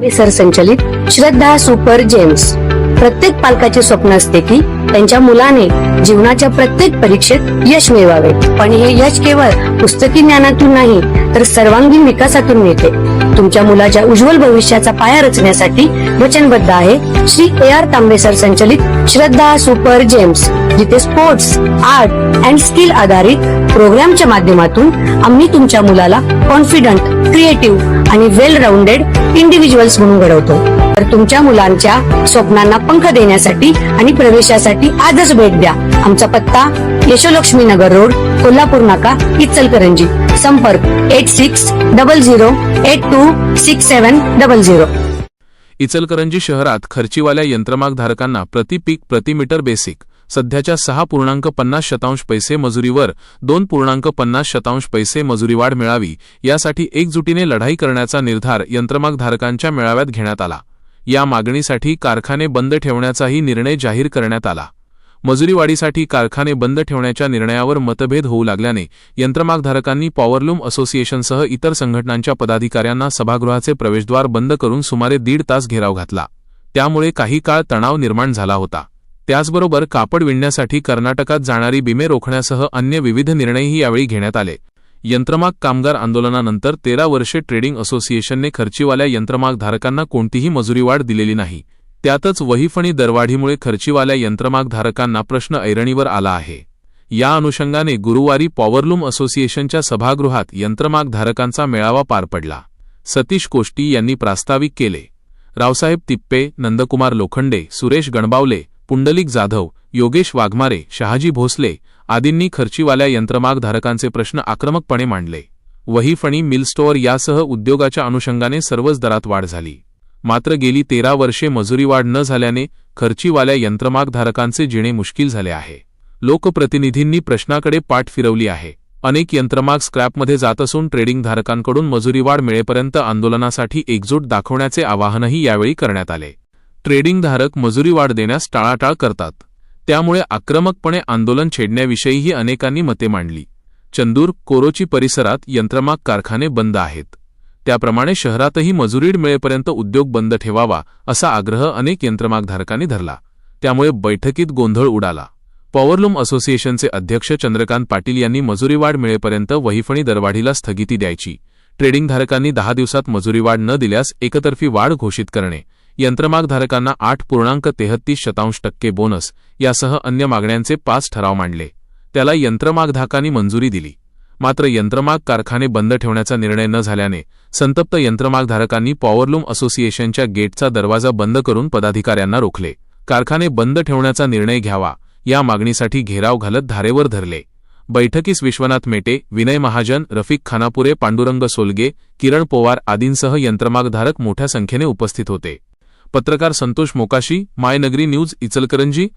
तांबे sir संचलित श्रद्धा super gems. प्रत्येक पालकाचे स्वप्न असते की त्यांच्या मुलाने जीवनाच्या प्रत्येक परीक्षेत यश मिळवावे, पण हे यश केवळ पुस्तकी ज्ञानातून नाही तर सर्वांगीण विकासातून मिळते। तुमच्या मुलाच्या उज्ज्वल भविष्याचा पाया रचण्यासाठी वचनबद्ध आहे श्री AR तांबे सर संचलित श्रद्धा सुपर जेम्स, जिथे स्पोर्ट्स, आर्ट अँड स्किल आधारित प्रोग्रामच्या माध्यमातून आम्ही तुमच्या मुलाला कॉन्फिडंट, क्रिएटिव्ह आणि वेल राऊंडेड इंडिव्हिज्युअल्स म्हणून घडवतो। तर तुमच्या मुलांच्या स्वप्नांना पंख देण्यासाठी आणि प्रवेशासाठी आजच भेट द्या। आमचा पत्ता यशोलक्ष्मी नगर रोड, कोल्हापूर नाका, इचलकरंजी। संपर्क 8600826700। इचलकरंजी शहरात खर्चीवाल्या यंत्रमागधारकांना प्रति पीक प्रति मीटर बेसिक सध्याच्या 6.50% पैसे मजुरीवर 2.50% पैसे मजुरीवाढ मिळावी यासाठी एकजुटीने लढाई करण्याचा निर्धार यंत्रमागधारकांच्या मेळाव्यात घेण्यात आला। या मागणीसाठी कारखाने बंद ठेवण्याचाही निर्णय जाहीर करण्यात आला। मजुरीवाढीसाठी कारखाने बंद ठेवण्याच्या निर्णयावर मतभेद होऊ लागल्याने यंत्रमागधारकांनी पॉवरलूम असोसिएशनसह इतर संघटनांच्या पदाधिकाऱ्यांना सभागृहाचे प्रवेशद्वार बंद करून सुमारे 1.5 तास घेराव घातला। त्यामुळे काही काळ तणाव निर्माण झाला होता। त्याचबरोबर कापड विणण्यासाठी कर्नाटकात जाणारी बिमे रोखण्यासह अन्य विविध निर्णयही यावेळी घेण्यात आले। यंत्रमाग कामगार आंदोलनानंतर 13 वर्षे ट्रेडिंग असोसिएशनने खर्चीवाल्या यंत्रमागधारकांना कोणतीही मजुरीवाढ दिलेली नाही। त्यातच वहीफणी दरवाढीमुळे खर्चीवाल्या यंत्रमागधारकांना प्रश्न ऐरणीवर आला आहे। या अनुषंगाने गुरुवारी पॉवरलूम असोसिएशनच्या सभागृहात यंत्रमागधारकांचा मेळावा पार पडला। सतीश कोष्टी यांनी प्रास्ताविक केले। रावसाहेब तिप्पे, नंदकुमार लोखंडे, सुरेश गणबावले, पुंडलिक जाधव, योगेश वाघमारे, शहाजी भोसले आदींनी खर्चीवाल्या यंत्रमागधारकांचे प्रश्न आक्रमकपणे मांडले। वहीफणी, मिल स्टोअर यासह उद्योगाच्या अनुषंगाने सर्वच दरात वाढ झाली। मात्र गेली 13 वर्षे मजुरीवाढ न झाल्याने खर्चीवाल्या यंत्रमागधारकांचे जिणे मुश्किल झाले आहे। लोकप्रतिनिधींनी प्रश्नाकडे पाठ फिरवली आहे। अनेक यंत्रमाग स्क्रॅपमध्ये जात असून ट्रेडिंगधारकांकडून मजुरीवाढ मिळेपर्यंत आंदोलनासाठी एकजूट दाखवण्याचे आवाहनही यावेळी करण्यात आले। ट्रेडिंगधारक मजुरीवाढ देण्यास टाळाटाळ करतात, त्यामुळे आक्रमकपणे आंदोलन छेडण्याविषयीही अनेकांनी मते मांडली। चंदूर, कोरोची परिसरात यंत्रमाग कारखाने बंद आहेत, त्याप्रमाणे शहरातही मजुरी मिळेपर्यंत उद्योग बंद ठेवावा असा आग्रह अनेक यंत्रमागधारकांनी धरला। त्यामुळे बैठकीत गोंधळ उडाला। पॉवरलूम असोसिएशनचे अध्यक्ष चंद्रकांत पाटील यांनी मजुरीवाढ मिळेपर्यंत वहीफणी दरवाढीला स्थगिती द्यायची, ट्रेडिंगधारकांनी 10 दिवसात मजुरीवाढ न दिल्यास एकतर्फी वाढ घोषित करणे, यंत्रमागधारकांना 8.33% बोनस यासह अन्य मागण्यांचे 5 ठराव मांडले। त्याला यंत्रमागधारकांनी मंजुरी दिली। मात्र यंत्रमाग कारखाने बंद ठेवण्याचा निर्णय न झाल्याने संतप्त यंत्रमागधारकांनी पॉवरलूम असोसिएशनच्या गेटचा दरवाजा बंद करून पदाधिकाऱ्यांना रोखले। कारखाने बंद ठेवण्याचा निर्णय घ्यावा या मागणीसाठी घेराव घालत धारेवर धरले। बैठकीस विश्वनाथ मेटे, विनय महाजन, रफिक खानापुरे, पांडुरंग सोलगे, किरण पोवार आदींसह यंत्रमागधारक मोठ्या संख्येने उपस्थित होते। पत्रकार संतोष मोकाशी, मायनगरी न्यूज, इचलकरंजी।